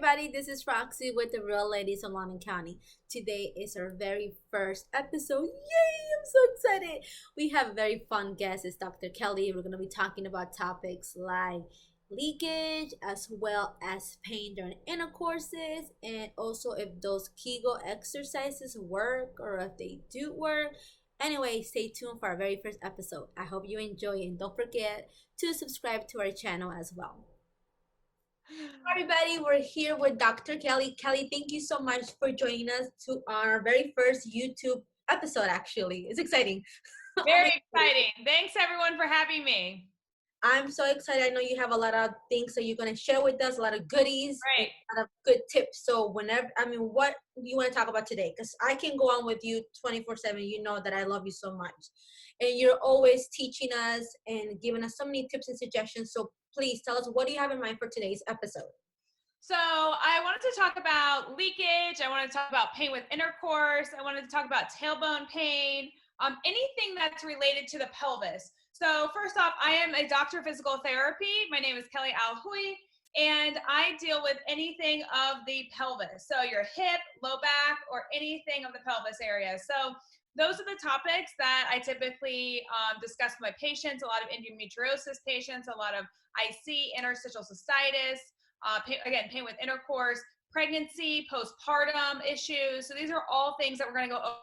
everybody, this is Roxy with the Real Ladies of Loudoun County. Today is our very first episode. Yay! I'm so excited. We have a very fun guest. It's Dr. Kelly. We're going to be talking about topics like leakage as well as pain during intercourses, and also if those Kegel exercises work or if they do work. Anyway, stay tuned for our very first episode. I hope you enjoy, and don't forget to subscribe to our channel as well. Everybody, we're here with Dr. Kelly. Kelly, thank you so much for joining us to our very first YouTube episode. Actually, it's exciting. Very exciting. Thanks everyone for having me. I'm so excited. I know you have a lot of things that you're going to share with us, a lot of goodies, Right. a lot of good tips. So what do you want to talk about today? Because I can go on with you 24/7. You know that I love you so much. And you're always teaching us and giving us so many tips and suggestions. So please tell us, what do you have in mind for today's episode? So I wanted to talk about leakage. I wanted to talk about pain with intercourse. I wanted to talk about tailbone pain, anything that's related to the pelvis. So first off, I am a doctor of physical therapy. My name is Kelly Alhooie, and I deal with anything of the pelvis. So your hip, low back, or anything of the pelvis area. So those are the topics that I typically discuss with my patients. A lot of endometriosis patients, a lot of IC, interstitial cystitis, pain with intercourse, pregnancy, postpartum issues. So these are all things that we're going to go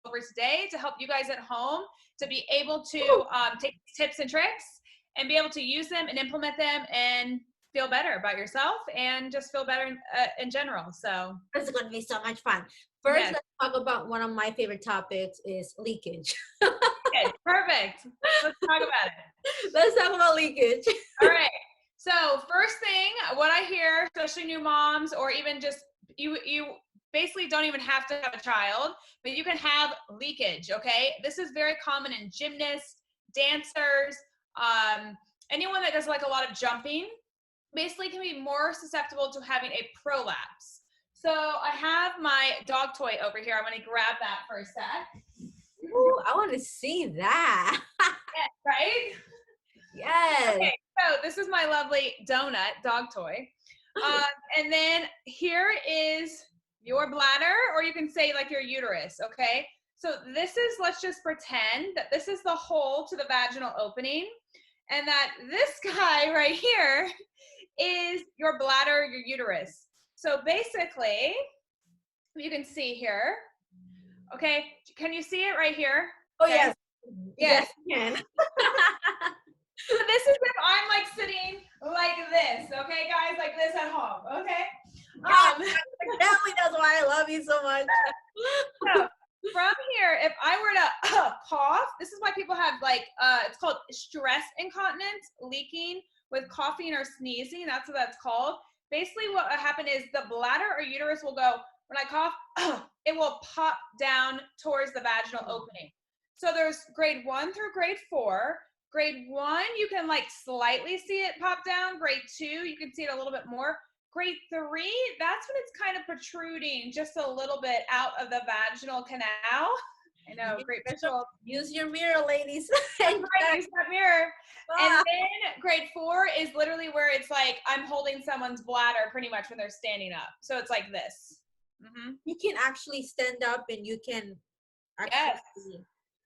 over today to help you guys at home to be able to take tips and tricks and be able to use them and implement them and feel better about yourself and just feel better in general. So This is going to be so much fun. First, yes. Let's talk about one of my favorite topics is leakage. Okay, perfect. Let's talk about it. Let's talk about leakage. All right. So first thing, what I hear, especially new moms, or even just you basically don't even have to have a child, but you can have leakage, okay? This is very common in gymnasts, dancers, anyone that does like a lot of jumping, basically can be more susceptible to having a prolapse. So I have my dog toy over here. I'm going to grab that for a sec. Ooh, I want to see that. Yeah, right? Yes. Okay, so this is my lovely donut dog toy. And then here is your bladder, or you can say like your uterus, okay? So this is, let's just pretend that this is the hole to the vaginal opening, and that this guy right here is your bladder, your uterus. So basically, you can see here, okay? Can you see it right here? Oh, Okay. yes. Yes. Yes. So this is if I'm like sitting like this, okay, guys, like this at home, okay? Definitely knows why I love you so much. So from here, if I were to cough, this is why people have like, it's called stress incontinence, leaking with coughing or sneezing. That's what that's called. Basically what will happen is the bladder or uterus will go, when I cough, it will pop down towards the vaginal opening. So there's grade 1 through grade 4. Grade 1, you can like slightly see it pop down. Grade 2, you can see it a little bit more. Grade 3, that's when it's kind of protruding just a little bit out of the vaginal canal. I know, great visual. Use your mirror, ladies. Right, use that mirror. And then grade 4 is literally where it's like I'm holding someone's bladder pretty much when they're standing up. So it's like this. Mm-hmm. You can actually stand up and you can yes.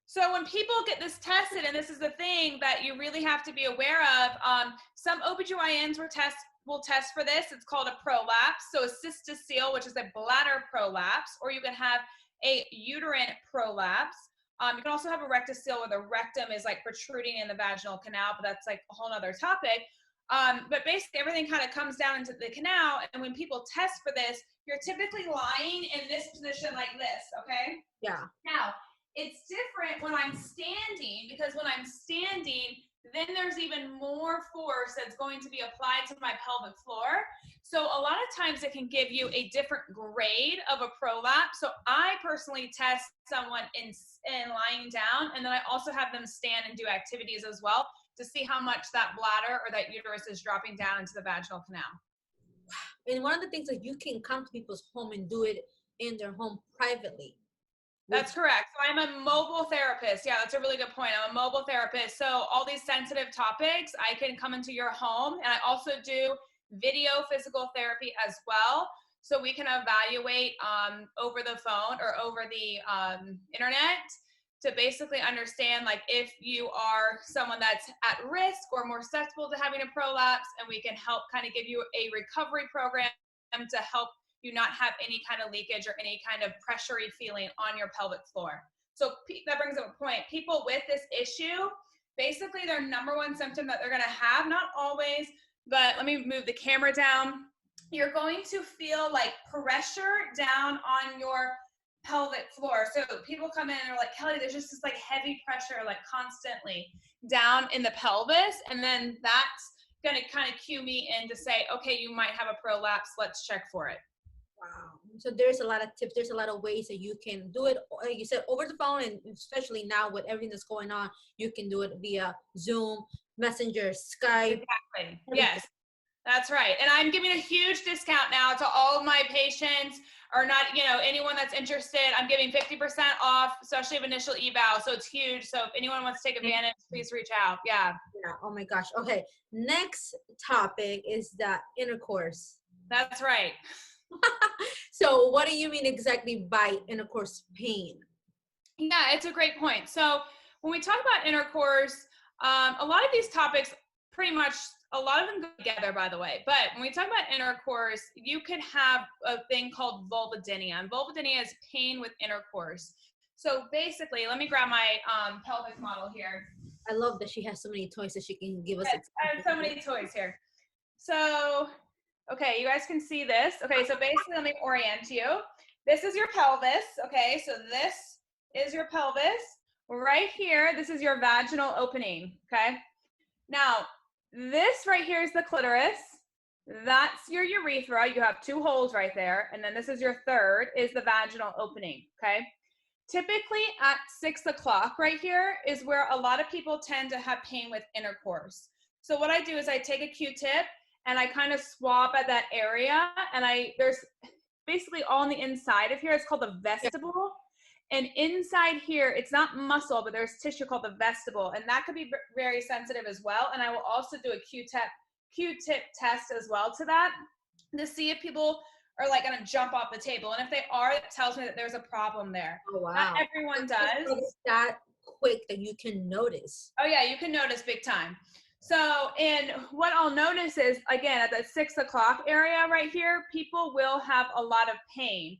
So when people get this tested, and this is the thing that you really have to be aware of, some OBGYNs will test for this. It's called a prolapse. So a cystocele, which is a bladder prolapse, or you can have a uterine prolapse. You can also have a rectocele where the rectum is like protruding in the vaginal canal, but that's like a whole nother topic. But basically everything kind of comes down into the canal. And when people test for this, you're typically lying in this position like this, okay? Yeah. Now, it's different when I'm standing, because when I'm standing, then there's even more force that's going to be applied to my pelvic floor. So a lot of times it can give you a different grade of a prolapse. So I personally test someone in lying down, and then I also have them stand and do activities as well to see how much that bladder or that uterus is dropping down into the vaginal canal. And one of the things that you can come to people's home and do it in their home privately. That's correct. So I'm a mobile therapist. Yeah, that's a really good point. I'm a mobile therapist. So all these sensitive topics, I can come into your home. And I also do video physical therapy as well. So we can evaluate over the phone or over the internet to basically understand like if you are someone that's at risk or more susceptible to having a prolapse, and we can help kind of give you a recovery program to help you not have any kind of leakage or any kind of pressury feeling on your pelvic floor. So that brings up a point. People with this issue, basically their number one symptom that they're going to have, not always, but let me move the camera down. You're going to feel like pressure down on your pelvic floor. So people come in and are like, Kelly, there's just this like heavy pressure, like constantly down in the pelvis. And then that's going to kind of cue me in to say, okay, you might have a prolapse. Let's check for it. Wow. So there's a lot of tips. There's a lot of ways that you can do it. Like you said, over the phone, and especially now with everything that's going on, you can do it via Zoom, Messenger, Skype. Exactly. Yes, that's right. And I'm giving a huge discount now to all of my patients, or not, anyone that's interested. I'm giving 50% off, especially of initial eval. So it's huge. So if anyone wants to take advantage, please reach out. Yeah. Yeah. Oh my gosh. Okay. Next topic is the intercourse. That's right. So what do you mean exactly by intercourse pain? Yeah, it's a great point. So when we talk about intercourse, a lot of these topics, pretty much a lot of them go together, by the way. But when we talk about intercourse, you could have a thing called vulvodynia. And vulvodynia is pain with intercourse. So basically, let me grab my pelvic model here. I love that she has so many toys that she can give us. Yes, I have so many toys here. So, okay, you guys can see this. Okay, so basically, let me orient you. This is your pelvis. Okay, so this is your pelvis. Right here, this is your vaginal opening. Okay, now this right here is the clitoris. That's your urethra. You have two holes right there. And then this is your third, is the vaginal opening. Okay, typically at 6 o'clock right here is where a lot of people tend to have pain with intercourse. So what I do is I take a Q-tip and I kind of swab at that area, and there's basically all on the inside of here. It's called the vestibule. And inside here, it's not muscle, but there's tissue called the vestibule, and that could be very sensitive as well. And I will also do a Q-tip test as well to that, to see if people are like going to jump off the table. And if they are, it tells me that there's a problem there. Oh, wow. Not everyone does. It's that quick that you can notice. Oh yeah, you can notice big time. So, and what I'll notice is, again, at the 6 o'clock area right here, people will have a lot of pain.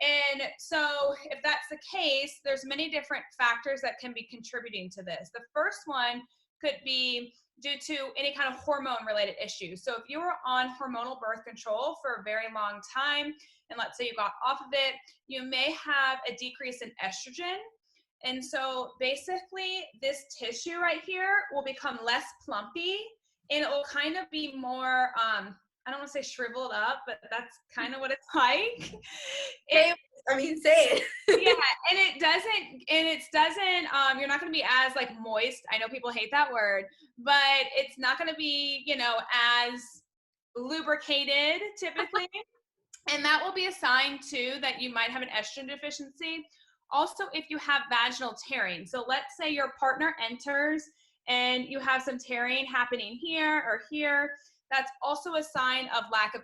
And so if that's the case, there's many different factors that can be contributing to this. The first one could be due to any kind of hormone related issues. So if you were on hormonal birth control for a very long time, and let's say you got off of it, you may have a decrease in estrogen. And so basically this tissue right here will become less plumpy, and it will kind of be more, I don't want to say shriveled up, but that's kind of what it's like. Say it. Yeah, and it doesn't, you're not going to be as like moist. I know people hate that word, but it's not going to be, as lubricated typically. And that will be a sign too that you might have an estrogen deficiency. Also, if you have vaginal tearing. So let's say your partner enters and you have some tearing happening here or here. That's also a sign of lack of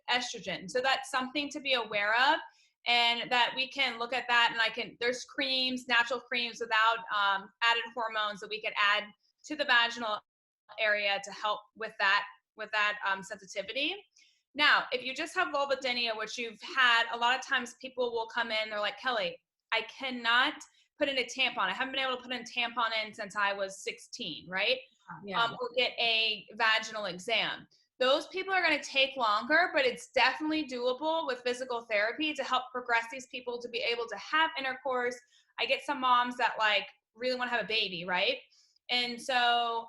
estrogen. So that's something to be aware of, and that we can look at that. And there's creams, natural creams without added hormones that we can add to the vaginal area to help with that sensitivity. Now, if you just have vulvodynia, which you've had, a lot of times people will come in, they're like, Kelly, I cannot put in a tampon. I haven't been able to put in a tampon in since I was 16, right? Yeah. Or get a vaginal exam. Those people are going to take longer, but it's definitely doable with physical therapy to help progress these people to be able to have intercourse. I get some moms that like really want to have a baby, right? And so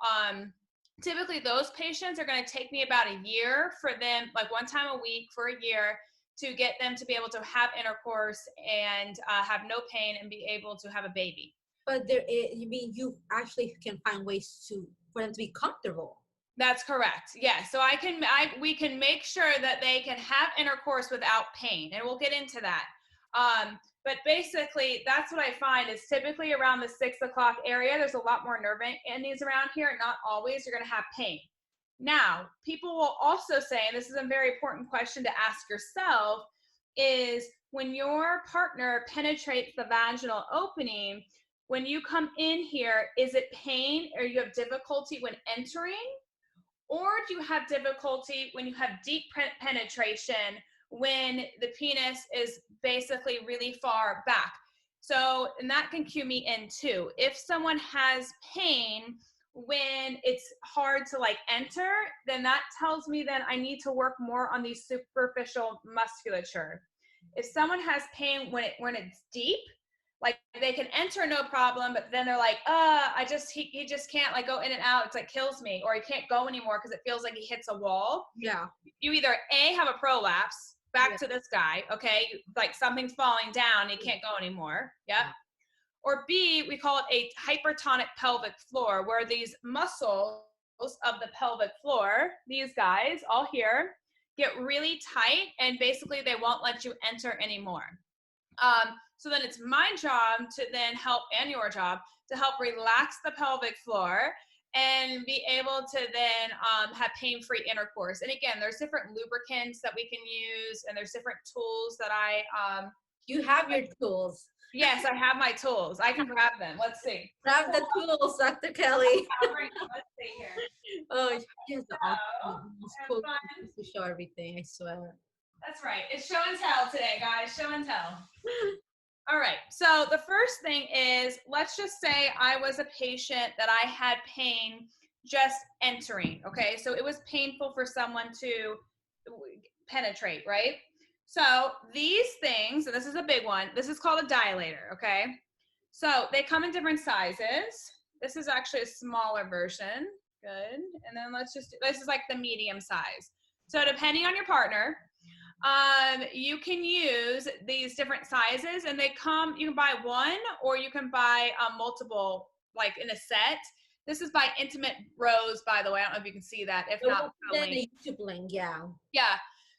typically those patients are going to take me about a year for them, like one time a week for a year, to get them to be able to have intercourse and have no pain and be able to have a baby. But you actually can find ways for them to be comfortable. That's correct. Yeah. So we can make sure that they can have intercourse without pain, and we'll get into that. But basically that's what I find is typically around the 6 o'clock area, there's a lot more nerve endings around here. Not always you're going to have pain. Now, people will also say, and this is a very important question to ask yourself, is when your partner penetrates the vaginal opening, when you come in here, is it pain or you have difficulty when entering? Or do you have difficulty when you have deep penetration, when the penis is basically really far back? So, and that can cue me in too. If someone has pain when it's hard to like enter, then that tells me then I need to work more on the superficial musculature. If someone has pain when it's deep, like they can enter no problem, but then they're like, he just can't like go in and out. It's like kills me, or he can't go anymore because it feels like he hits a wall. Yeah. You either A, have a prolapse, back to this guy, okay? Like something's falling down, he can't go anymore. Yep. Or B, we call it a hypertonic pelvic floor, where these muscles of the pelvic floor, these guys all here, get really tight and basically they won't let you enter anymore. So then it's my job to then help, and your job, to help relax the pelvic floor and be able to then have pain-free intercourse. And again, there's different lubricants that we can use, and there's different tools that you have your tools. Yes, I have my tools. I can grab them. Let's see. Grab the tools, Dr. Kelly. Let's see here. Oh, she has the most cool to show everything, I swear. That's right. It's show and tell today, guys. Show and tell. All right. So the first thing is, let's just say I was a patient that I had pain just entering. Okay. So it was painful for someone to penetrate, right? So these things, and this is a big one, this is called a dilator. Okay. So they come in different sizes. This is actually a smaller version. Good. And then this is like the medium size. So depending on your partner, you can use these different sizes, and you can buy one, or you can buy multiple, like in a set. This is by Intimate Rose, by the way. I don't know if you can see that. If not, then a YouTube link, yeah. Yeah.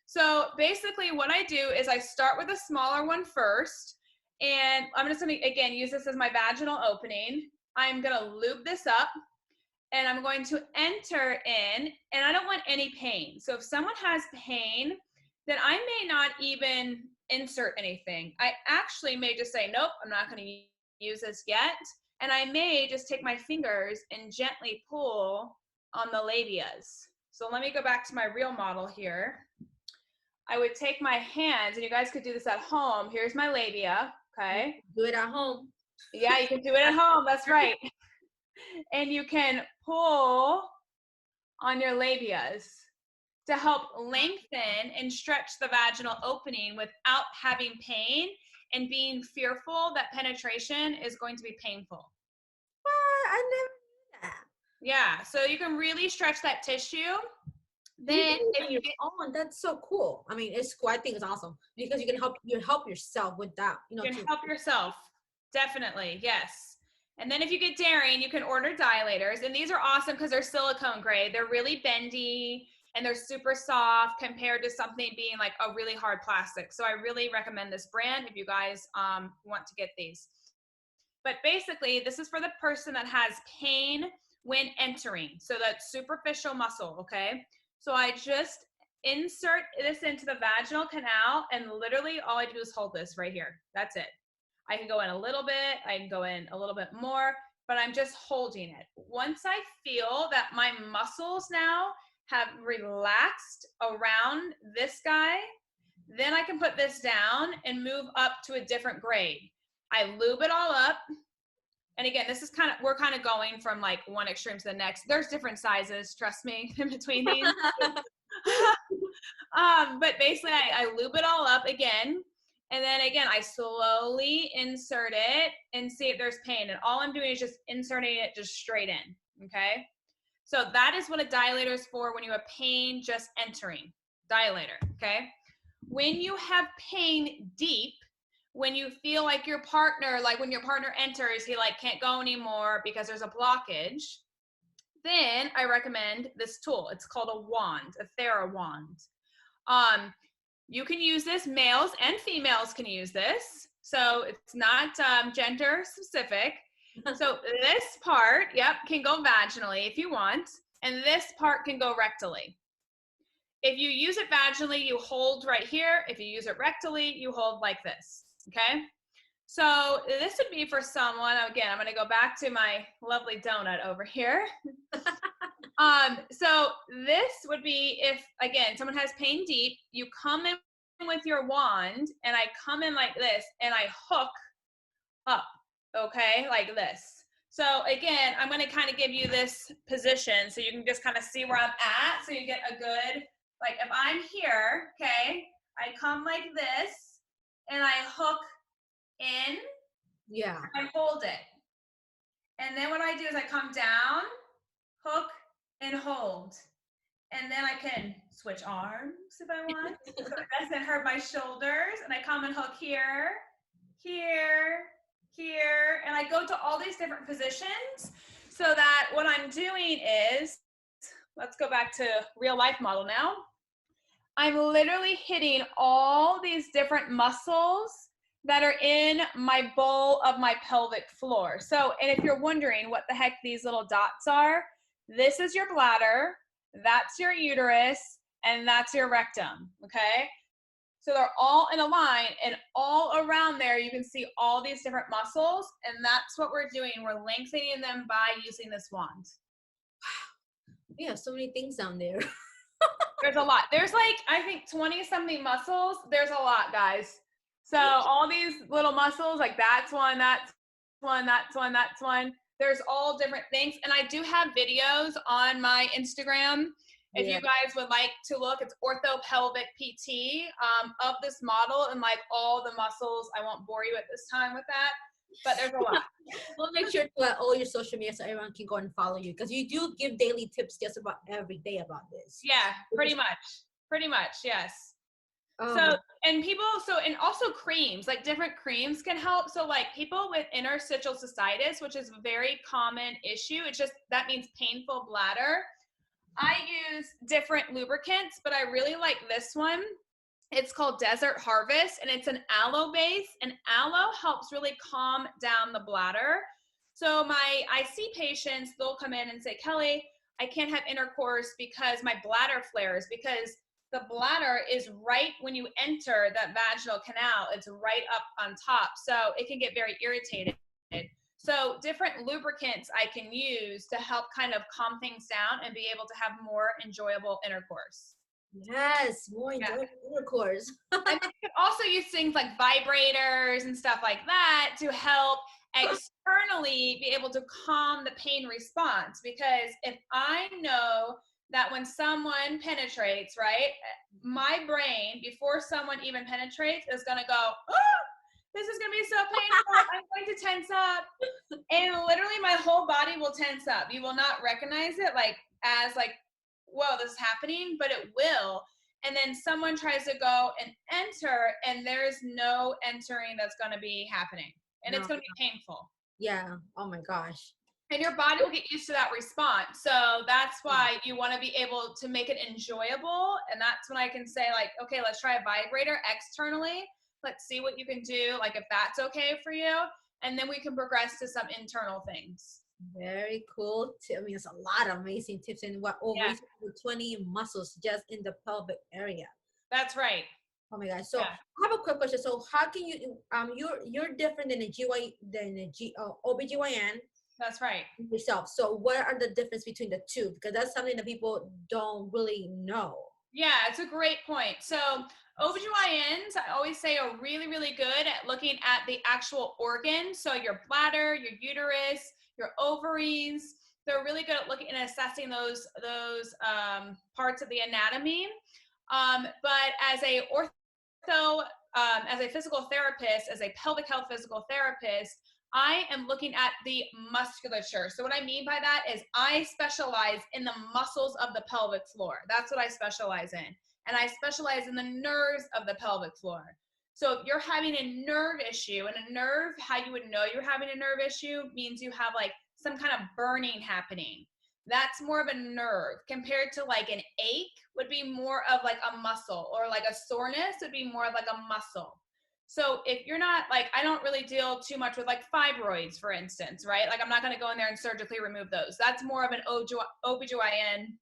So basically what I do is I start with a smaller one first, and I'm just going to, again, use this as my vaginal opening. I'm going to lube this up, and I'm going to enter in, and I don't want any pain. So if someone has pain, then I may not even insert anything. I actually may just say, nope, I'm not going to use this yet. And I may just take my fingers and gently pull on the labias. So let me go back to my real model here. I would take my hands, and you guys could do this at home. Here's my labia, okay? Do it at home. Yeah, you can do it at home. That's right. And you can pull on your labias to help lengthen and stretch the vaginal opening without having pain and being fearful that penetration is going to be painful. What? I never knew that. Yeah, so you can really stretch that tissue. Then if you get that's so cool. I mean, it's cool. I think it's awesome because you can help yourself with that. You can help yourself. Definitely, yes. And then if you get daring, you can order dilators, and these are awesome because they're silicone grade. They're really bendy and they're super soft compared to something being like a really hard plastic. So I really recommend this brand if you guys want to get these. But basically, this is for the person that has pain when entering. So that's superficial muscle, okay? So I just insert this into the vaginal canal, and literally all I do is hold this right here. That's it. I can go in a little bit, I can go in a little bit more, but I'm just holding it. Once I feel that my muscles now have relaxed around this guy, then I can put this down and move up to a different grade. I lube it all up. And again, this is we're kind of going from like one extreme to the next. There's different sizes, trust me, in between these. But basically I lube it all up again. And then again, I slowly insert it and see if there's pain. And all I'm doing is just inserting it just straight in, okay? So that is what a dilator is for when you have pain just entering. Dilator, okay? When you have pain deep, when you feel like your partner, like when your partner enters, he like can't go anymore because there's a blockage, then I recommend this tool. It's called a wand, a Thera wand. You can use this, males and females can use this. So it's not gender specific. So this part, yep, can go vaginally if you want. and this part can go rectally. If you use it vaginally, you hold right here. If you use it rectally, you hold like this, okay? So this would be for someone, again, I'm gonna go back to my lovely donut over here. So this would be if, again, someone has pain deep, you come in with your wand, and I come in like this, and I hook up, okay, like this. So again, I'm gonna kind of give you this position so you can just kind of see where I'm at, so you get a good, like if I'm here, okay, I come like this, and I hook in, Yeah. I hold it. And then what I do is I come down, hook, and hold. And then I can switch arms if I want. So it doesn't hurt my shoulders. And I come and hook here, here, here. And I go to all these different positions so that what I'm doing is, let's go back to real life model now. I'm literally hitting all these different muscles that are in my bowl of my pelvic floor. So, and if you're wondering what the heck these little dots are, this is your bladder, that's your uterus, and that's your rectum, okay? So they're all in a line, and all around there you can see all these different muscles, and that's what we're doing. We're lengthening them by using this wand. Yeah, so many things down there. There's a lot. There's like, I think 20 something muscles. There's a lot, guys. So all these little muscles, like that's one, that's one, that's one, that's one. There's all different things. And I do have videos on my Instagram. If you guys would like to look, it's OrthoPelvic PT of this model and like all the muscles. I won't bore you at this time with that, but there's a lot. We'll make sure to add all your social media so everyone can go and follow you, because you do give daily tips just about every day about this. Yeah, pretty much, yes. So, and people, so, and also creams, like different creams can help. So like people with interstitial cystitis, which is a very common issue, it's just, that means painful bladder. I use different lubricants, but I really like this one. It's called Desert Harvest, and it's an aloe base, and aloe helps really calm down the bladder. So I see patients, they'll come in and say, Kelly, I can't have intercourse because my bladder flares, because the bladder is right when you enter that vaginal canal, it's right up on top. So it can get very irritated. So different lubricants I can use to help kind of calm things down and be able to have more enjoyable intercourse. Yes, more enjoyable intercourse. And you can also use things like vibrators and stuff like that to help externally be able to calm the pain response. Because if I know that when someone penetrates, right, my brain, before someone even penetrates, is going to go, oh, this is going to be so painful. I'm going to tense up. And literally my whole body will tense up. You will not recognize it like as like, whoa, this is happening, but it will. And then someone tries to go and enter, and there's no entering that's going to be happening. And it's going to be painful. Yeah. Oh my gosh. And your body will get used to that response. So that's why you want to be able to make it enjoyable. And that's when I can say like, okay, let's try a vibrator externally. Let's see what you can do. Like if that's okay for you. And then we can progress to some internal things. Very cool. I mean, it's a lot of amazing tips, and what over 20 muscles just in the pelvic area. That's right. Oh my gosh. So I have a quick question. So how can you you're different than OBGYN. That's right. Yourself. So what are the difference between the two? Because that's something that people don't really know. Yeah, it's a great point. So OBGYNs, I always say, are really, really good at looking at the actual organ. So your bladder, your uterus, your ovaries, they're really good at looking and assessing those parts of the anatomy. But as a as a physical therapist, as a pelvic health physical therapist, I am looking at the musculature. So what I mean by that is I specialize in the muscles of the pelvic floor. That's what I specialize in. And I specialize in the nerves of the pelvic floor. So if you're having a nerve issue, and a nerve, how you would know you're having a nerve issue means you have like some kind of burning happening. That's more of a nerve, compared to like an ache would be more of like a muscle, or like a soreness would be more of like a muscle. So if you're not like, I don't really deal too much with like fibroids, for instance, right? Like I'm not going to go in there and surgically remove those. That's more of an OBGYN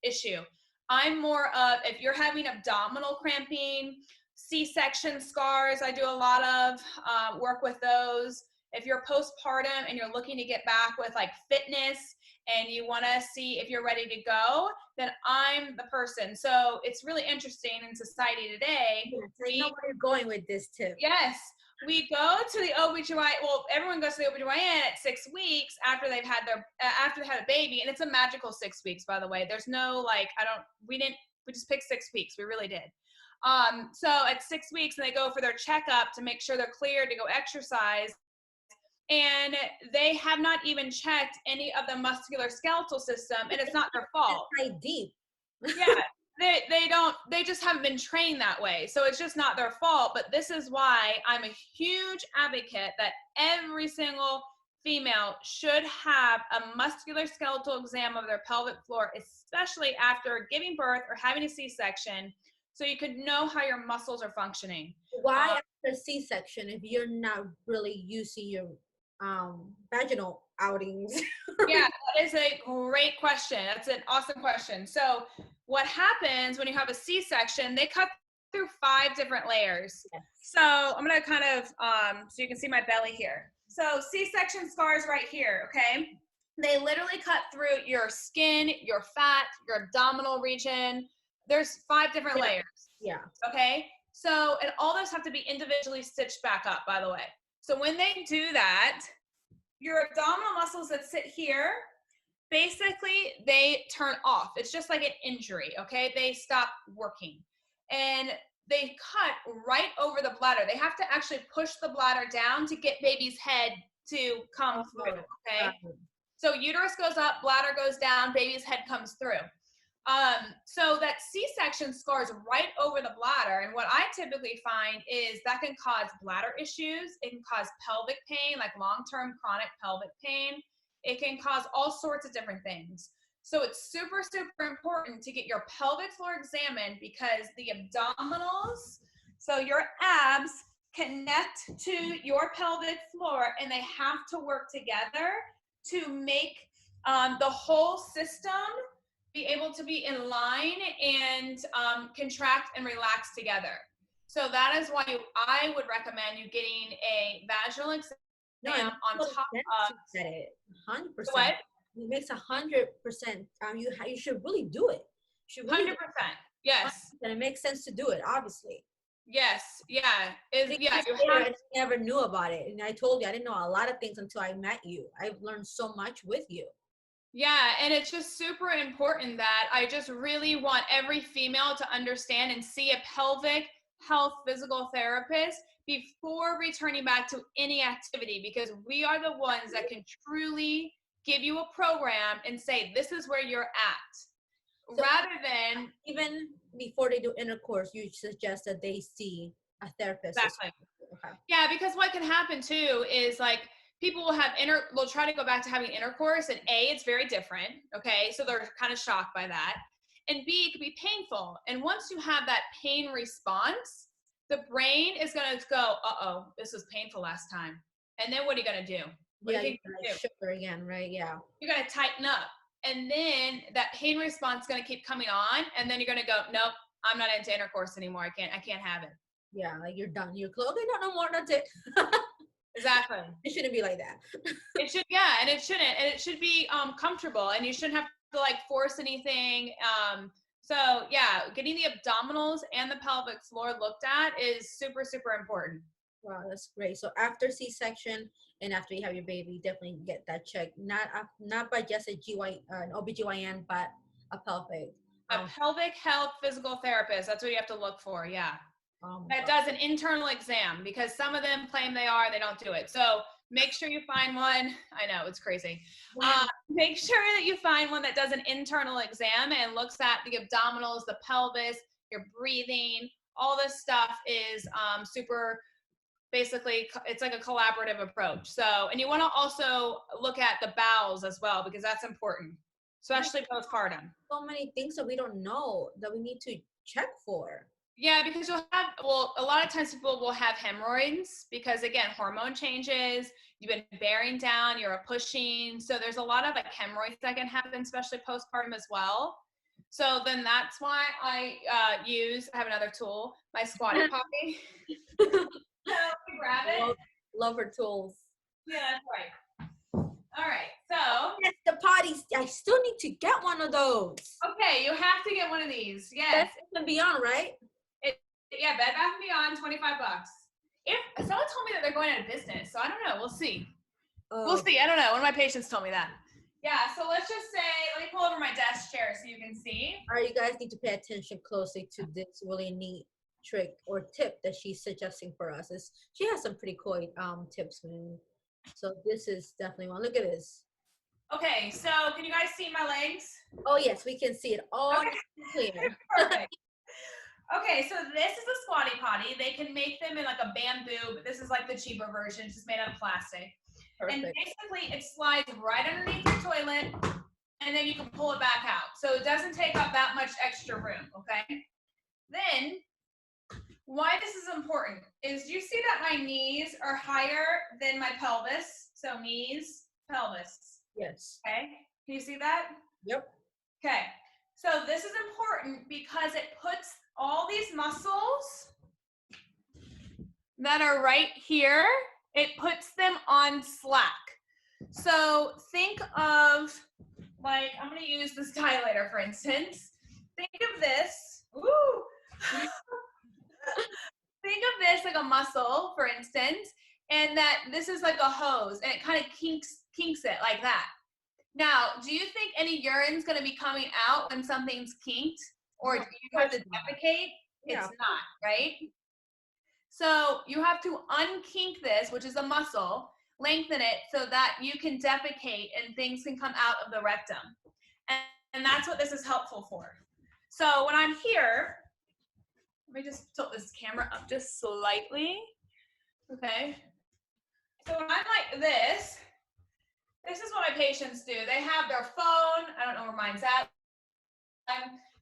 issue. I'm more of, if you're having abdominal cramping, C-section scars, I do a lot of work with those. If you're postpartum and you're looking to get back with like fitness and you want to see if you're ready to go, then I'm the person. So it's really interesting in society today. I know where you're going with this too. Yes. We go to the OBGYN. Well, everyone goes to the OBGYN at 6 weeks after they've had after they had a baby. And it's a magical 6 weeks, by the way. There's no like, we just picked 6 weeks. We really did. So at 6 weeks, and they go for their checkup to make sure they're cleared to go exercise. And they have not even checked any of the musculoskeletal system, and it's not their fault. It's quite deep. Yeah. They just haven't been trained that way. So it's just not their fault. But this is why I'm a huge advocate that every single female should have a musculoskeletal exam of their pelvic floor, especially after giving birth or having a C-section, so you could know how your muscles are functioning. Why after C-section if you're not really using your vaginal outings? Yeah, that is a great question. That's an awesome question. So what happens when you have a C-section, they cut through 5 different layers. Yes. So I'm going to kind of, so you can see my belly here. So C-section scars right here, okay? They literally cut through your skin, your fat, your abdominal region. There's 5 different layers. Yeah. Okay? So, and all those have to be individually stitched back up, by the way. So when they do that, your abdominal muscles that sit here, basically they turn off. It's just like an injury, okay? They stop working. And they cut right over the bladder. They have to actually push the bladder down to get baby's head to come through, okay? So uterus goes up, bladder goes down, baby's head comes through. So that C-section scars right over the bladder. And what I typically find is that can cause bladder issues. It can cause pelvic pain, like long-term chronic pelvic pain. It can cause all sorts of different things. So it's super, super important to get your pelvic floor examined because the abdominals, so your abs connect to your pelvic floor and they have to work together to make the whole system be able to be in line and contract and relax together. So that is why I would recommend you getting a vaginal exam on top of it. 100%. What? It makes 100%. You should really do it. 100%. Yes. And it makes sense to do it, obviously. Yes. Yeah. I never knew about it. And I told you, I didn't know a lot of things until I met you. I've learned so much with you. Yeah, and it's just super important that I just really want every female to understand and see a pelvic health physical therapist before returning back to any activity, because we are the ones that can truly give you a program and say, this is where you're at. So rather than even before they do intercourse, you suggest that they see a therapist. Exactly. Okay. Yeah, because what can happen too is like people will have will try to go back to having intercourse, and A, it's very different. Okay. So they're kind of shocked by that. And B, it can be painful. And once you have that pain response, the brain is going to go, uh-oh, this was painful last time. And then what are you going to do? What do you think you're gonna do? Sugar again, right? Yeah. You're going to tighten up. And then that pain response is going to keep coming on. And then you're going to go, nope, I'm not into intercourse anymore. I can't have it. Yeah. Like you're done. You're close. Okay, no more. That's it. Exactly. It shouldn't be like that. It should, yeah. And it shouldn't. And it should be comfortable. And you shouldn't have to like force anything. So yeah, getting the abdominals and the pelvic floor looked at is super, super important. Wow, that's great. So after C-section and after you have your baby, definitely get that checked. Not by just an OBGYN, but a pelvic. A pelvic health physical therapist. That's what you have to look for. Yeah. That does an internal exam, because some of them claim they are, they don't do it. So make sure you find one. I know, it's crazy. Make sure that you find one that does an internal exam and looks at the abdominals, the pelvis, your breathing. All this stuff is super, basically, it's like a collaborative approach. So, and you want to also look at the bowels as well, because that's important, especially postpartum. So many things that we don't know that we need to check for. Yeah, because you'll have, well, a lot of times people will have hemorrhoids because, again, hormone changes, you've been bearing down, you're pushing. So there's a lot of like hemorrhoids that can happen, especially postpartum as well. So then that's why I I have another tool, my squatty potty. So we grab it. Love her tools. Yeah, that's right. All right, so. Yes, the potties. I still need to get one of those. Okay, you have to get one of these. Yes. Best and Beyond, right? Yeah, Bed Bath & Beyond, $25. If someone told me that they're going out of business, so I don't know. We'll see. We'll see. I don't know. One of my patients told me that. Yeah, so let's just say, let me pull over my desk chair so you can see. All right, you guys need to pay attention closely to this really neat trick or tip that she's suggesting for us. She has some pretty cool tips, man. So this is definitely one. Look at this. Okay, so can you guys see my legs? Oh yes, we can see it all clear. Perfect. Okay, so this is a squatty potty. They can make them in like a bamboo, but this is like the cheaper version, just made out of plastic. Perfect. And basically it slides right underneath your toilet, and then you can pull it back out. So it doesn't take up that much extra room, okay? Then, why this is important is you see that my knees are higher than my pelvis. So knees, pelvis. Yes. Okay, can you see that? Yep. Okay, so this is important because it puts all these muscles that are right here, it puts them on slack. So think of, like, I'm going to use this dilator, for instance. Think of this. Woo! Think of this like a muscle, for instance, and that this is like a hose, and it kind of kinks it like that. Now, do you think any urine's going to be coming out when something's kinked? Or do you have to defecate? Yeah. It's not, right? So you have to unkink this, which is a muscle, lengthen it so that you can defecate and things can come out of the rectum. And that's what this is helpful for. So when I'm here, let me just tilt this camera up just slightly. Okay. So when I'm like this is what my patients do. They have their phone. I don't know where mine's at.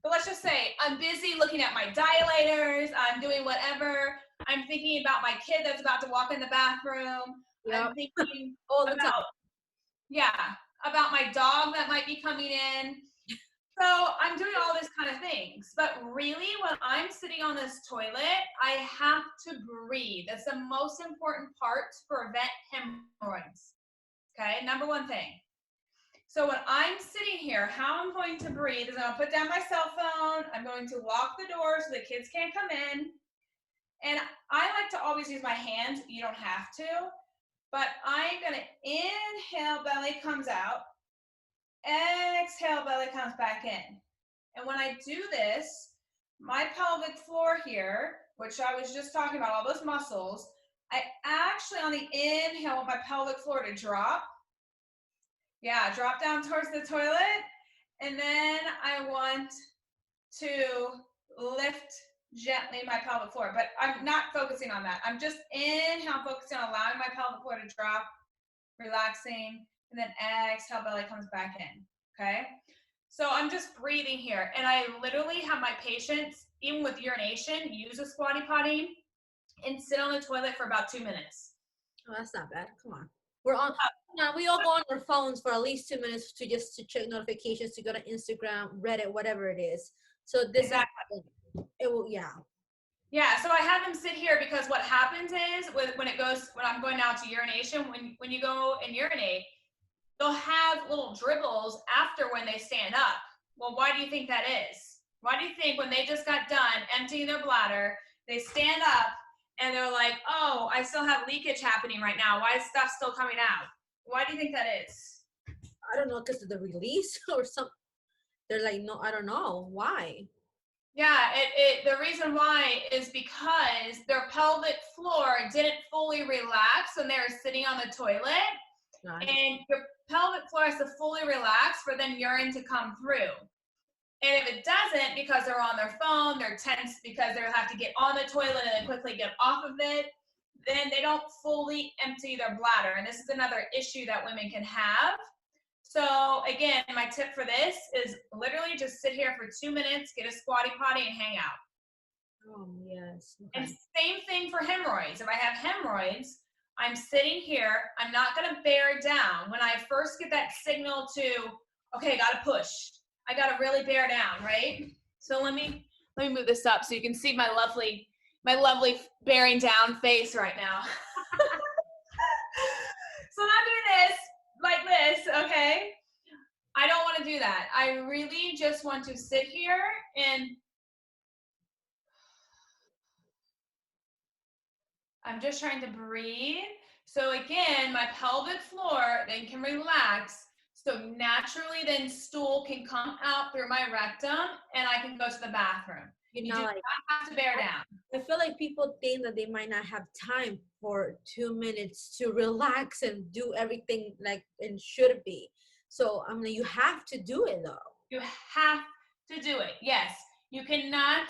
But let's just say I'm busy looking at my dilators. I'm doing whatever. I'm thinking about my kid that's about to walk in the bathroom. Yep. I'm thinking all the time. Yeah, about my dog that might be coming in. So I'm doing all this kind of things. But really, when I'm sitting on this toilet, I have to breathe. That's the most important part to prevent hemorrhoids. Okay, number one thing. So when I'm sitting here, how I'm going to breathe is I'm going to put down my cell phone. I'm going to lock the door so the kids can't come in. And I like to always use my hands. You don't have to. But I'm going to inhale, belly comes out. Exhale, belly comes back in. And when I do this, my pelvic floor here, which I was just talking about, all those muscles, I actually, on the inhale, want my pelvic floor to drop. Yeah, drop down towards the toilet. And then I want to lift gently my pelvic floor. But I'm not focusing on that. I'm just inhale, focusing on allowing my pelvic floor to drop, relaxing, and then exhale, belly comes back in, okay? So I'm just breathing here. And I literally have my patients, even with urination, use a squatty potty and sit on the toilet for about 2 minutes. Oh, that's not bad. Come on. We all go on our phones for at least 2 minutes to check notifications, to go to Instagram, Reddit, whatever it is. So this exactly. Yeah, so I have them sit here because what happens is when I'm going out to urination, when you go and urinate, they'll have little dribbles after when they stand up. Well, why do you think that is? Why do you think when they just got done emptying their bladder, they stand up and they're like, oh, I still have leakage happening right now. Why is stuff still coming out? Why do you think that is? I don't know, because of the release or something. They're like, no, I don't know. Why? Yeah, the reason why is because their pelvic floor didn't fully relax when they were sitting on the toilet. Nice. And your pelvic floor has to fully relax for then urine to come through. And if it doesn't, because they're on their phone, they're tense because they have to get on the toilet and then quickly get off of it, then they don't fully empty their bladder. And this is another issue that women can have. So again, my tip for this is literally just sit here for 2 minutes, get a squatty potty, and hang out. Yes. And Okay. same thing for hemorrhoids. If I have hemorrhoids, I'm sitting here, I'm not going to bear down. When I first get that signal to, okay, I got to push. I got to really bear down, right? So let me move this up so you can see my lovely bearing down face right now. So I'm not doing this like this, okay? I don't want to do that. I really just want to sit here and I'm just trying to breathe. So again, my pelvic floor then can relax. So naturally then stool can come out through my rectum and I can go to the bathroom. You do not have to bear down. I feel like people think that they might not have time for 2 minutes to relax and do everything like it should be. So I mean, you have to do it though. You have to do it. Yes. You cannot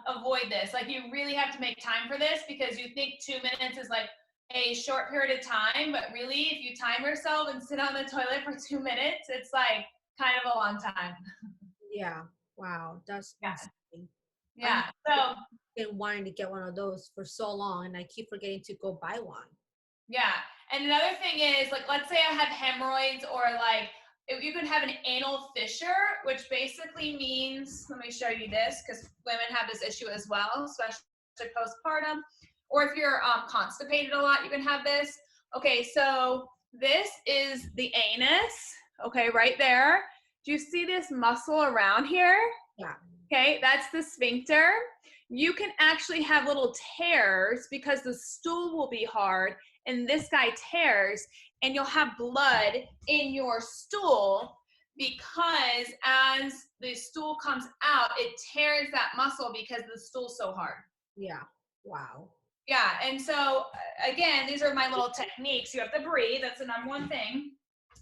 avoid this. Like you really have to make time for this because you think 2 minutes is like a short period of time, but really if you time yourself and sit on the toilet for 2 minutes, it's like kind of a long time. Yeah. Wow. That's insane. Yeah. So been wanting to get one of those for so long and I keep forgetting to go buy one. Yeah. And another thing is like, let's say I have hemorrhoids or like if you could have an anal fissure, which basically means, let me show you this because women have this issue as well, especially postpartum. Or if you're constipated a lot, you can have this. Okay, so this is the anus, okay, right there. Do you see this muscle around here? Yeah. Okay, that's the sphincter. You can actually have little tears because the stool will be hard and this guy tears and you'll have blood in your stool because as the stool comes out, it tears that muscle because the stool's so hard. Yeah. Wow. Yeah, and so again, these are my little techniques. You have to breathe, that's the number one thing.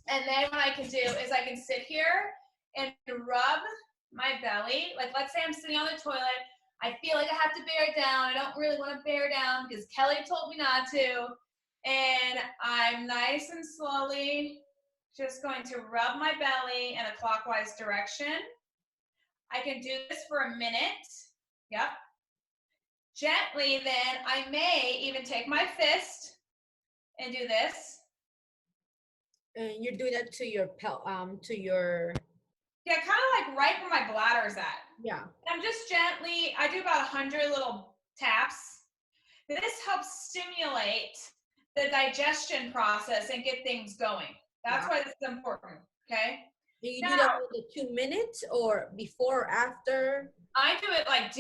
And then what I can do is I can sit here and rub my belly. Like let's say I'm sitting on the toilet, I feel like I have to bear down. I don't really want to bear down because Kelly told me not to. And I'm nice and slowly just going to rub my belly in a clockwise direction. I can do this for a minute. Yep. Gently then, I may even take my fist and do this. And you're doing that to your Yeah, kind of like right where my bladder's at. Yeah. I'm just gently, I do about 100 little taps. This helps stimulate the digestion process and get things going. That's why this is important, okay? Do you do that for the 2 minutes or before or after? I do it like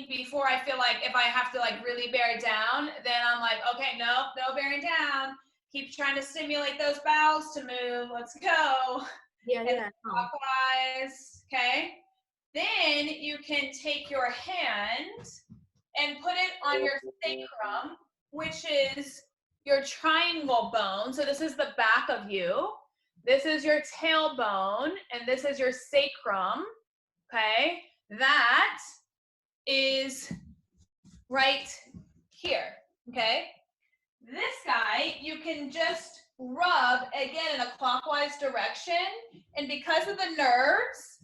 before I feel like if I have to like really bear it down, then I'm like, okay, no bearing down. Keep trying to stimulate those bowels to move. Let's go. Yeah, and clockwise, okay? Then you can take your hand and put it on your sacrum, which is your triangle bone. So this is the back of you. This is your tailbone, and this is your sacrum, okay? That is right here, okay? This guy, you can just rub, again, in a clockwise direction, and because of the nerves,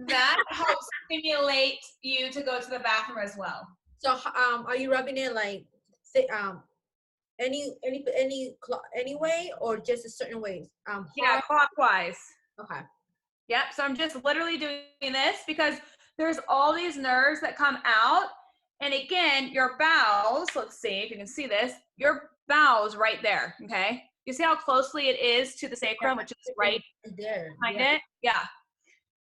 that helps stimulate you to go to the bathroom as well. So are you rubbing it like any way or just a certain way? Yeah, clockwise. Okay. Yep, so I'm just literally doing this because there's all these nerves that come out, and again, your bowels, let's see if you can see this, your bowels right there, okay? You see how closely it is to the sacrum, which is right there behind it? Yeah.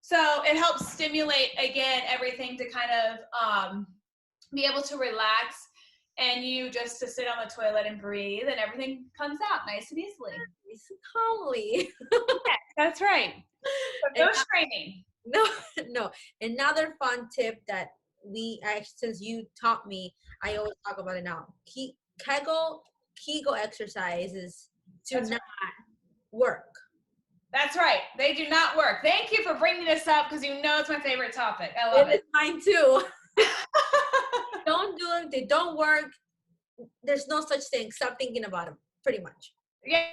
So it helps stimulate, again, everything to kind of be able to relax and you just to sit on the toilet and breathe and everything comes out nice and easily. Nice and calmly. Yeah, that's right. So no straining. No. Another fun tip that since you taught me, I always talk about it now. Kegel exercises do not work. That's right. They do not work. Thank you for bringing this up because you know it's my favorite topic. I love it. It's mine too. Don't do them. They don't work. There's no such thing. Stop thinking about them, pretty much. Yeah,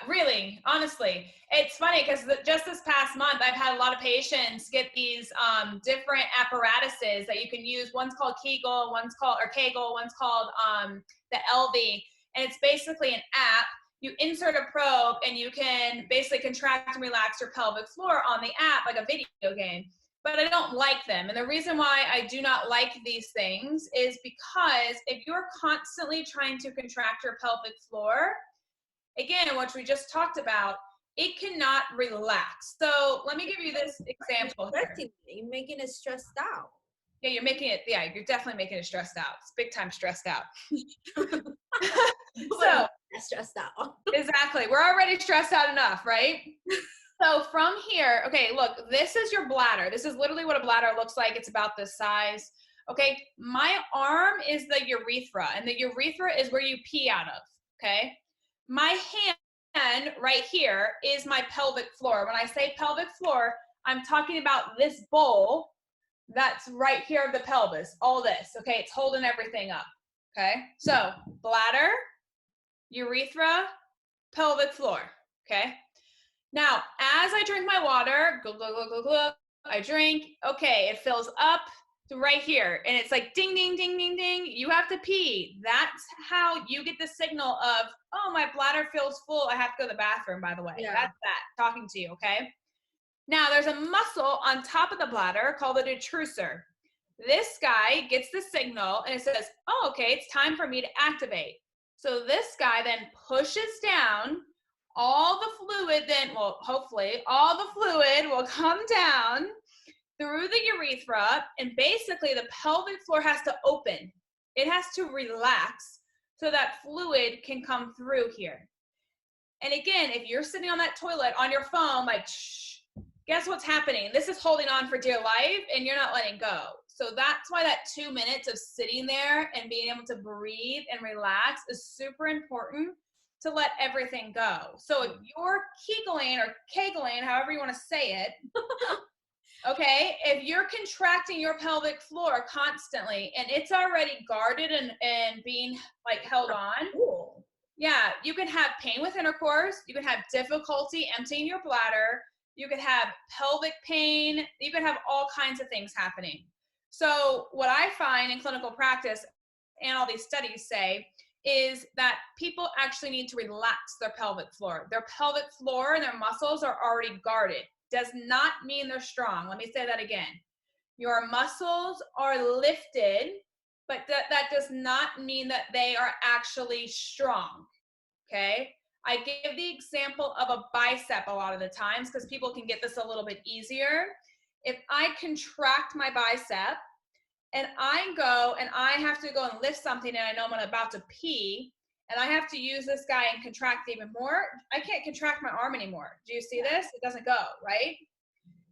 really, honestly. It's funny because just this past month, I've had a lot of patients get these different apparatuses that you can use. One's called Kegel, one's called the LV. And it's basically an app. You insert a probe and you can basically contract and relax your pelvic floor on the app like a video game. But I don't like them. And the reason why I do not like these things is because if you're constantly trying to contract your pelvic floor, again, what we just talked about, it cannot relax. So let me give you this example here. You're making it stressed out. Yeah, you're definitely making it stressed out. It's big time stressed out. So stressed out. Exactly. We're already stressed out enough, right? So from here, okay, look, this is your bladder. This is literally what a bladder looks like. It's about this size. Okay, my arm is the urethra, and the urethra is where you pee out of, okay? My hand right here is my pelvic floor. When I say pelvic floor, I'm talking about this bowl that's right here of the pelvis, all this, okay? It's holding everything up, okay? So bladder, urethra, pelvic floor, okay? Now, as I drink my water, glug, glug, glug, glug, glug, I drink, okay, it fills up to right here, and it's like ding, ding, ding, ding, ding, you have to pee. That's how you get the signal of, oh, my bladder feels full, I have to go to the bathroom, by the way. Yeah. That's that, talking to you, okay? Now, there's a muscle on top of the bladder called the detrusor. This guy gets the signal, and it says, oh, okay, it's time for me to activate. So this guy then pushes down, all the fluid then, well, hopefully, all the fluid will come down through the urethra, and basically the pelvic floor has to open. It has to relax so that fluid can come through here. And again, if you're sitting on that toilet on your phone, like, shh, guess what's happening? This is holding on for dear life, and you're not letting go. So that's why that 2 minutes of sitting there and being able to breathe and relax is super important to let everything go. So if you're kegling, however you want to say it, okay, if you're contracting your pelvic floor constantly and it's already guarded and being like held on, cool. Yeah, you can have pain with intercourse, you can have difficulty emptying your bladder, you could have pelvic pain, you could have all kinds of things happening. So what I find in clinical practice, and all these studies say, is that people actually need to relax their pelvic floor. Their pelvic floor and their muscles are already guarded. Does not mean they're strong. Let me say that again. Your muscles are lifted, but that does not mean that they are actually strong, okay? I give the example of a bicep a lot of the times because people can get this a little bit easier. If I contract my bicep, and I go and I have to go and lift something and I know I'm about to pee and I have to use this guy and contract even more, I can't contract my arm anymore. Do you see this? It doesn't go, right?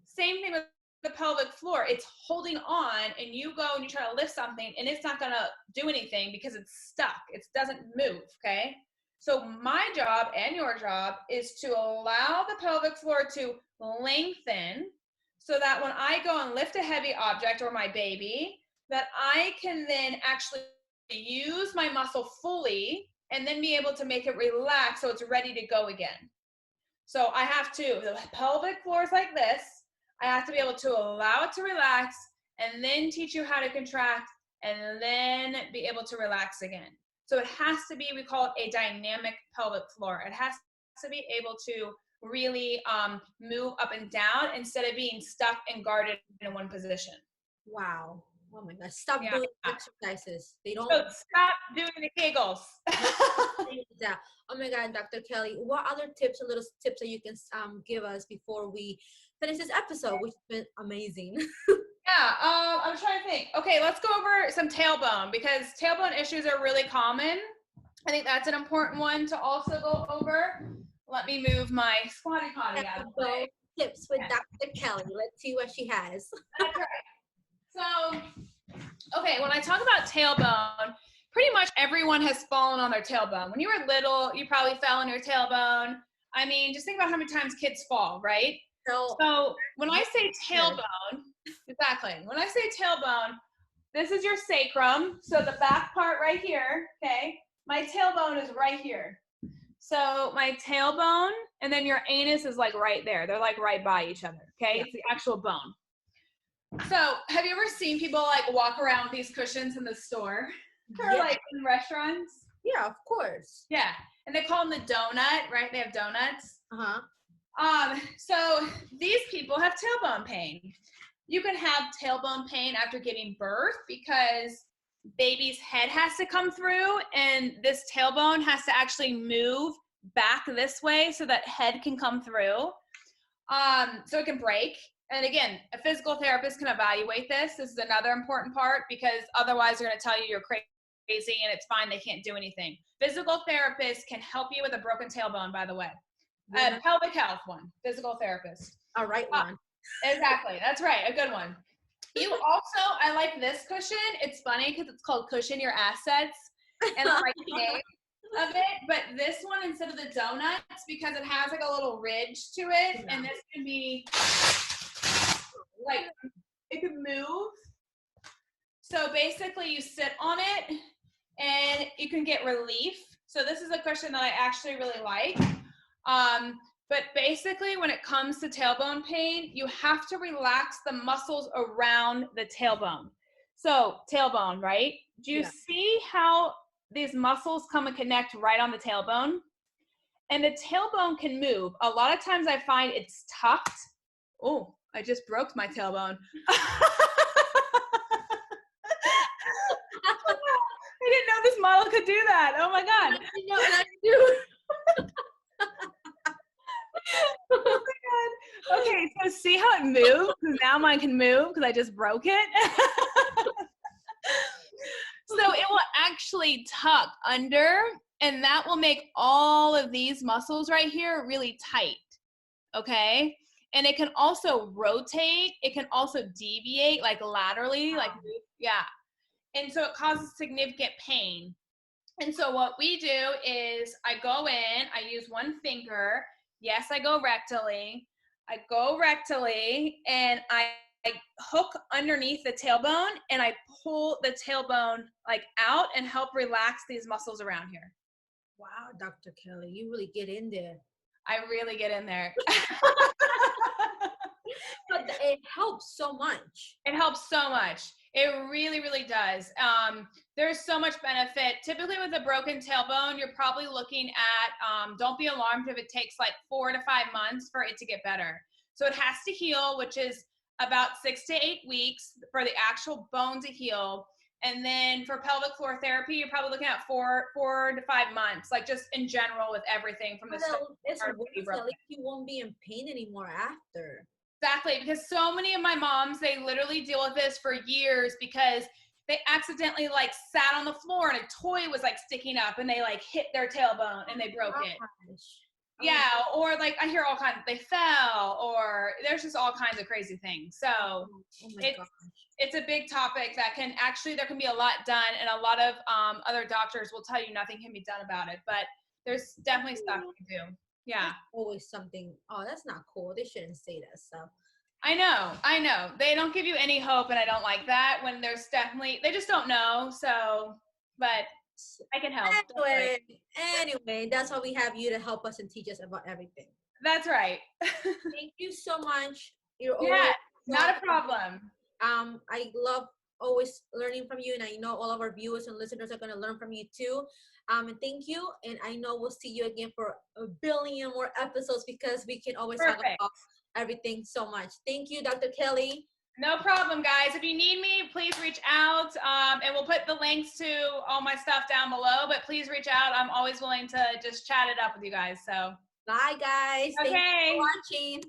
Same thing with the pelvic floor. It's holding on and you go and you try to lift something and it's not going to do anything because it's stuck. It doesn't move, okay? So my job and your job is to allow the pelvic floor to lengthen so that when I go and lift a heavy object or my baby, that I can then actually use my muscle fully and then be able to make it relax so it's ready to go again. So I have to, the pelvic floor is like this, I have to be able to allow it to relax and then teach you how to contract and then be able to relax again. So it has to be, we call it a dynamic pelvic floor. It has to be able to really move up and down instead of being stuck and guarded in one position. Wow. Oh my God. Stop doing exercises. They don't. So stop doing the Kegels. Oh my God, Dr. Kelly, what other tips or little tips that you can give us before we finish this episode, which has been amazing? I'm trying to think. Okay, let's go over some tailbone because tailbone issues are really common. I think that's an important one to also go over. Let me move my squatty potty out of the way. Tips with Dr. Kelly. Let's see what she has. That's right. So, okay, when I talk about tailbone, pretty much everyone has fallen on their tailbone. When you were little, you probably fell on your tailbone. I mean, just think about how many times kids fall, right? So when I say tailbone, exactly. When I say tailbone, this is your sacrum. So the back part right here, okay? My tailbone is right here. So my tailbone and then your anus is like right there. They're like right by each other. Okay. Yeah. It's the actual bone. So have you ever seen people like walk around with these cushions in the store or like in restaurants? Yeah, of course. Yeah. And they call them the donut, right? They have donuts. Uh-huh. So these people have tailbone pain. You can have tailbone pain after giving birth because baby's head has to come through and this tailbone has to actually move back this way so that head can come through. So it can break. And again, a physical therapist can evaluate this. This is another important part because otherwise they're going to tell you you're crazy and it's fine. They can't do anything. Physical therapists can help you with a broken tailbone, by the way. Pelvic Health one, physical therapist. All right, one. Exactly. That's right. A good one. You also, I like this cushion. It's funny because it's called Cushion Your Assets. And I like the name of it. But this one, instead of the donuts, because it has like a little ridge to it. And this can be like, it can move. So basically you sit on it and you can get relief. So this is a cushion that I actually really like. But basically when it comes to tailbone pain, you have to relax the muscles around the tailbone. So tailbone, right? Do you see how these muscles come and connect right on the tailbone? And the tailbone can move. A lot of times I find it's tucked. Oh, I just broke my tailbone. I didn't know this model could do that. Oh my God. No, I do. Oh my God. Okay, so see how it moves? Because now mine can move because I just broke it. So it will actually tuck under, and that will make all of these muscles right here really tight. Okay? And it can also rotate. It can also deviate like laterally, like move. Yeah. And so it causes significant pain. And so what we do is I go in, I use one finger. Yes, I go rectally. And I hook underneath the tailbone and I pull the tailbone like out and help relax these muscles around here. Wow, Dr. Kelly, you really get in there. I really get in there. But it helps so much. It helps so much. It really, really does. There's so much benefit. Typically with a broken tailbone, you're probably looking at, don't be alarmed if it takes like 4 to 5 months for it to get better. So it has to heal, which is about 6 to 8 weeks for the actual bone to heal. And then for pelvic floor therapy, you're probably looking at 4 to 5 months, like just in general with everything from the start. At least you won't be in pain anymore after. Exactly, because so many of my moms, they literally deal with this for years because they accidentally like sat on the floor and a toy was like sticking up and they like hit their tailbone and they broke it. Yeah, or like I hear all kinds, they fell, or there's just all kinds of crazy things. So it's a big topic that can actually, there can be a lot done, and a lot of other doctors will tell you nothing can be done about it, but there's definitely stuff you can do. Yeah. There's always something. Oh, that's not cool. They shouldn't say that stuff. I know. They don't give you any hope, and I don't like that when there's definitely, they just don't know. So, but I can help. Anyway, that's why we have you to help us and teach us about everything. That's right. Thank you so much. You're not a problem. I love always learning from you, and I know all of our viewers and listeners are going to learn from you too. And thank you, and I know we'll see you again for a billion more episodes because we can always talk about everything so much. Thank you, Dr. Kelly. No problem, guys. If you need me, please reach out, and we'll put the links to all my stuff down below, but please reach out. I'm always willing to just chat it up with you guys. So bye, guys. Okay. Thanks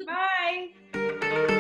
for watching. Bye.